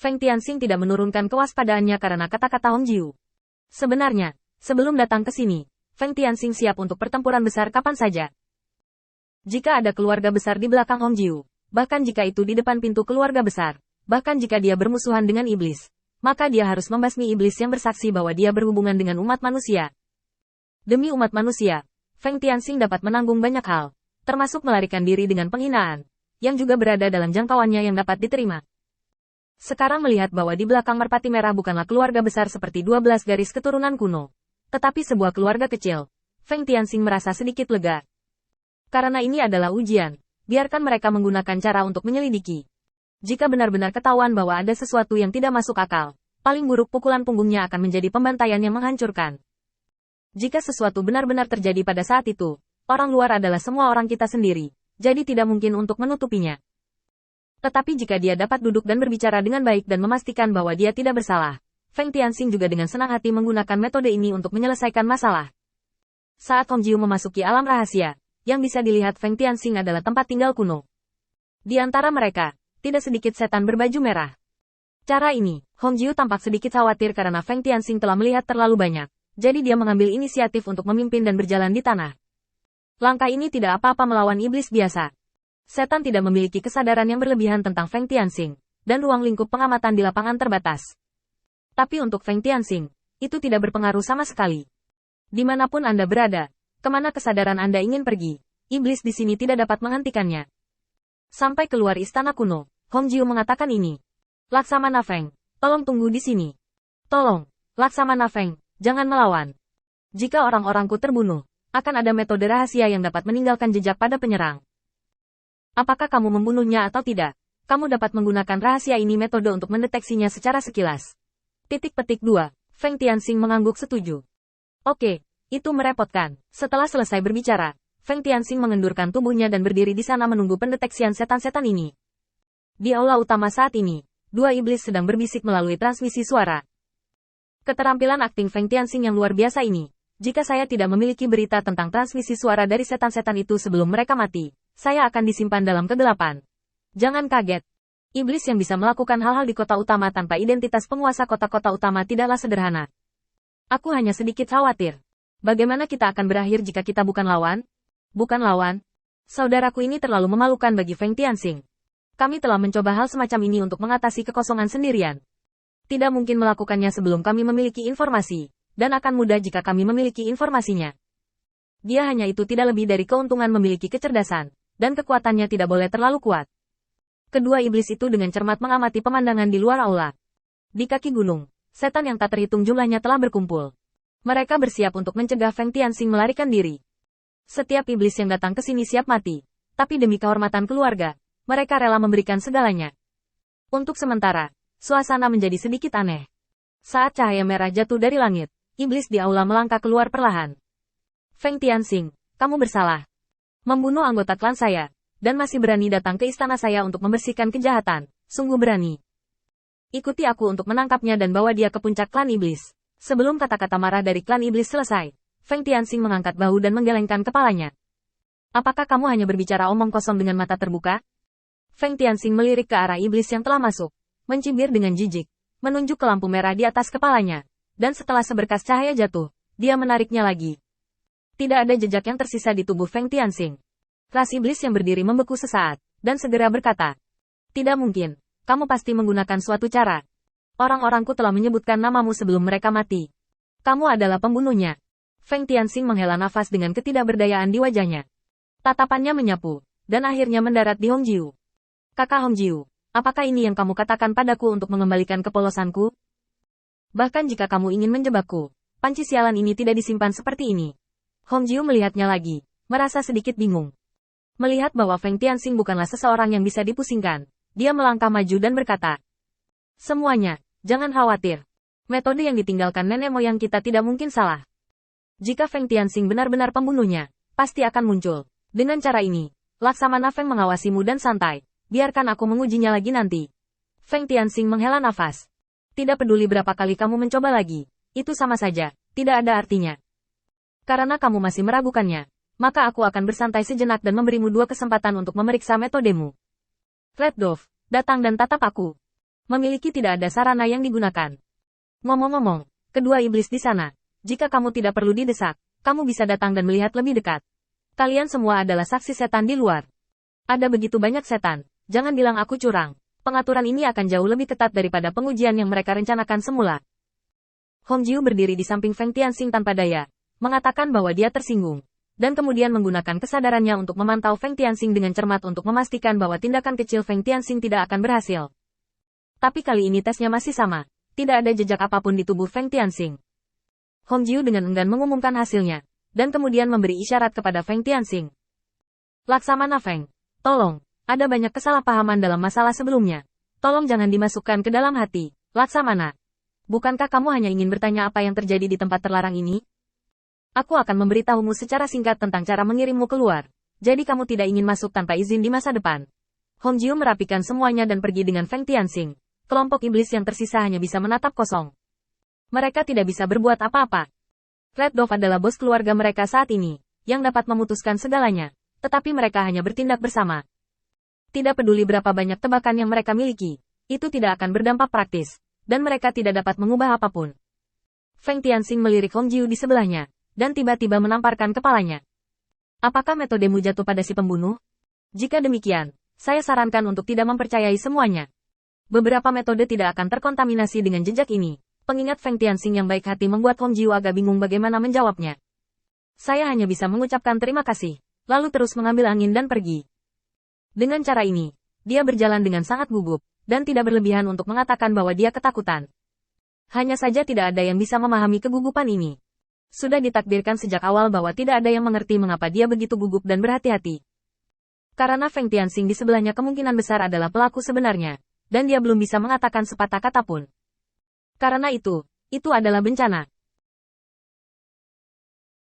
Feng Tianxing tidak menurunkan kewaspadaannya karena kata-kata Hong Jiu. Sebenarnya, sebelum datang ke sini, Feng Tianxing siap untuk pertempuran besar kapan saja. Jika ada keluarga besar di belakang Hong Jiu, bahkan jika itu di depan pintu keluarga besar, bahkan jika dia bermusuhan dengan iblis, maka dia harus membasmi iblis yang bersaksi bahwa dia berhubungan dengan umat manusia. Demi umat manusia, Feng Tianxing dapat menanggung banyak hal, termasuk melarikan diri dengan penghinaan, yang juga berada dalam jangkauannya yang dapat diterima. Sekarang melihat bahwa di belakang merpati merah bukanlah keluarga besar seperti 12 garis keturunan kuno, tetapi sebuah keluarga kecil, Feng Tianxing merasa sedikit lega. Karena ini adalah ujian, biarkan mereka menggunakan cara untuk menyelidiki. Jika benar-benar ketahuan bahwa ada sesuatu yang tidak masuk akal, paling buruk pukulan punggungnya akan menjadi pembantaian yang menghancurkan. Jika sesuatu benar-benar terjadi pada saat itu, orang luar adalah semua orang kita sendiri, jadi tidak mungkin untuk menutupinya. Tetapi jika dia dapat duduk dan berbicara dengan baik dan memastikan bahwa dia tidak bersalah, Feng Tianxing juga dengan senang hati menggunakan metode ini untuk menyelesaikan masalah. Saat Hong Jiu memasuki alam rahasia, yang bisa dilihat Feng Tianxing adalah tempat tinggal kuno. Di antara mereka, tidak sedikit setan berbaju merah. Cara ini, Hong Jiu tampak sedikit khawatir karena Feng Tianxing telah melihat terlalu banyak, jadi dia mengambil inisiatif untuk memimpin dan berjalan di tanah. Langkah ini tidak apa-apa melawan iblis biasa. Setan tidak memiliki kesadaran yang berlebihan tentang Feng Tianxing, dan ruang lingkup pengamatan di lapangan terbatas. Tapi untuk Feng Tianxing, itu tidak berpengaruh sama sekali. Dimanapun Anda berada, kemana kesadaran Anda ingin pergi, iblis di sini tidak dapat menghentikannya. Sampai keluar istana kuno, Hong Jiu mengatakan ini. Laksamana Feng, tolong tunggu di sini. Tolong, Laksamana Feng, jangan melawan. Jika orang-orangku terbunuh, akan ada metode rahasia yang dapat meninggalkan jejak pada penyerang. Apakah kamu membunuhnya atau tidak? Kamu dapat menggunakan rahasia ini metode untuk mendeteksinya secara sekilas. Petik 2. Feng Tianxing mengangguk setuju. Oke, itu merepotkan. Setelah selesai berbicara, Feng Tianxing mengendurkan tubuhnya dan berdiri di sana menunggu pendeteksian setan-setan ini. Di aula utama saat ini, dua iblis sedang berbisik melalui transmisi suara. Keterampilan akting Feng Tianxing yang luar biasa ini. Jika saya tidak memiliki berita tentang transmisi suara dari setan-setan itu sebelum mereka mati, saya akan disimpan dalam kegelapan. Jangan kaget. Iblis yang bisa melakukan hal-hal di kota utama tanpa identitas penguasa kota-kota utama tidaklah sederhana. Aku hanya sedikit khawatir. Bagaimana kita akan berakhir jika kita bukan lawan? Bukan lawan? Saudaraku ini terlalu memalukan bagi Feng Tianxing. Kami telah mencoba hal semacam ini untuk mengatasi kekosongan sendirian. Tidak mungkin melakukannya sebelum kami memiliki informasi, dan akan mudah jika kami memiliki informasinya. Dia hanya itu tidak lebih dari keuntungan memiliki kecerdasan, dan kekuatannya tidak boleh terlalu kuat. Kedua iblis itu dengan cermat mengamati pemandangan di luar aula. Di kaki gunung, setan yang tak terhitung jumlahnya telah berkumpul. Mereka bersiap untuk mencegah Feng Tianxing melarikan diri. Setiap iblis yang datang ke sini siap mati, tapi demi kehormatan keluarga, mereka rela memberikan segalanya. Untuk sementara, suasana menjadi sedikit aneh. Saat cahaya merah jatuh dari langit, iblis di aula melangkah keluar perlahan. Feng Tianxing, kamu bersalah. Membunuh anggota klan saya, dan masih berani datang ke istana saya untuk membersihkan kejahatan, sungguh berani. Ikuti aku untuk menangkapnya dan bawa dia ke puncak klan iblis. Sebelum kata-kata marah dari klan iblis selesai, Feng Tianxing mengangkat bahu dan menggelengkan kepalanya. Apakah kamu hanya berbicara omong kosong dengan mata terbuka? Feng Tianxing melirik ke arah iblis yang telah masuk, mencibir dengan jijik, menunjuk ke lampu merah di atas kepalanya, dan setelah seberkas cahaya jatuh, dia menariknya lagi. Tidak ada jejak yang tersisa di tubuh Feng Tianxing. Ras iblis yang berdiri membeku sesaat, dan segera berkata, tidak mungkin, kamu pasti menggunakan suatu cara. Orang-orangku telah menyebutkan namamu sebelum mereka mati. Kamu adalah pembunuhnya. Feng Tianxing menghela nafas dengan ketidakberdayaan di wajahnya. Tatapannya menyapu, dan akhirnya mendarat di Hong Jiu. Kakak Hong Jiu, apakah ini yang kamu katakan padaku untuk mengembalikan kepolosanku? Bahkan jika kamu ingin menjebakku, panci sialan ini tidak disimpan seperti ini. Hong Jiu melihatnya lagi, merasa sedikit bingung. Melihat bahwa Feng Tianxing bukanlah seseorang yang bisa dipusingkan, dia melangkah maju dan berkata, semuanya, jangan khawatir. Metode yang ditinggalkan nenek moyang kita tidak mungkin salah. Jika Feng Tianxing benar-benar pembunuhnya, pasti akan muncul. Dengan cara ini, Laksamana Feng mengawasimu dan santai. Biarkan aku mengujinya lagi nanti. Feng Tianxing menghela nafas. Tidak peduli berapa kali kamu mencoba lagi, itu sama saja, tidak ada artinya. Karena kamu masih meragukannya, maka aku akan bersantai sejenak dan memberimu 2 kesempatan untuk memeriksa metodemu. Red Dove, datang dan tatap aku. Memiliki tidak ada sarana yang digunakan. Ngomong-ngomong, kedua iblis di sana, jika kamu tidak perlu didesak, kamu bisa datang dan melihat lebih dekat. Kalian semua adalah saksi setan di luar. Ada begitu banyak setan, jangan bilang aku curang. Pengaturan ini akan jauh lebih ketat daripada pengujian yang mereka rencanakan semula. Hong Jiu berdiri di samping Feng Tianxing tanpa daya, mengatakan bahwa dia tersinggung, dan kemudian menggunakan kesadarannya untuk memantau Feng Tianxing dengan cermat untuk memastikan bahwa tindakan kecil Feng Tianxing tidak akan berhasil. Tapi kali ini tesnya masih sama, tidak ada jejak apapun di tubuh Feng Tianxing. Hong Jiu dengan enggan mengumumkan hasilnya, dan kemudian memberi isyarat kepada Feng Tianxing. Laksamana Feng, tolong, ada banyak kesalahpahaman dalam masalah sebelumnya. Tolong jangan dimasukkan ke dalam hati, Laksamana. Bukankah kamu hanya ingin bertanya apa yang terjadi di tempat terlarang ini? Aku akan memberitahumu secara singkat tentang cara mengirimmu keluar. Jadi kamu tidak ingin masuk tanpa izin di masa depan. Hong Jiu merapikan semuanya dan pergi dengan Feng Tianxing. Kelompok iblis yang tersisa hanya bisa menatap kosong. Mereka tidak bisa berbuat apa-apa. Red Dove adalah bos keluarga mereka saat ini, yang dapat memutuskan segalanya. Tetapi mereka hanya bertindak bersama. Tidak peduli berapa banyak tebakan yang mereka miliki, itu tidak akan berdampak praktis, dan mereka tidak dapat mengubah apapun. Feng Tianxing melirik Hong Jiu di sebelahnya, dan tiba-tiba menamparkan kepalanya. Apakah metodemu jatuh pada si pembunuh? Jika demikian, saya sarankan untuk tidak mempercayai semuanya. Beberapa metode tidak akan terkontaminasi dengan jejak ini. Pengingat Feng Tianxing yang baik hati membuat Hong Jiu agak bingung bagaimana menjawabnya. Saya hanya bisa mengucapkan terima kasih, lalu terus mengambil angin dan pergi. Dengan cara ini, dia berjalan dengan sangat gugup, dan tidak berlebihan untuk mengatakan bahwa dia ketakutan. Hanya saja tidak ada yang bisa memahami kegugupan ini. Sudah ditakdirkan sejak awal bahwa tidak ada yang mengerti mengapa dia begitu gugup dan berhati-hati. Karena Feng Tianxing di sebelahnya kemungkinan besar adalah pelaku sebenarnya, dan dia belum bisa mengatakan sepatah kata pun. Karena itu adalah bencana.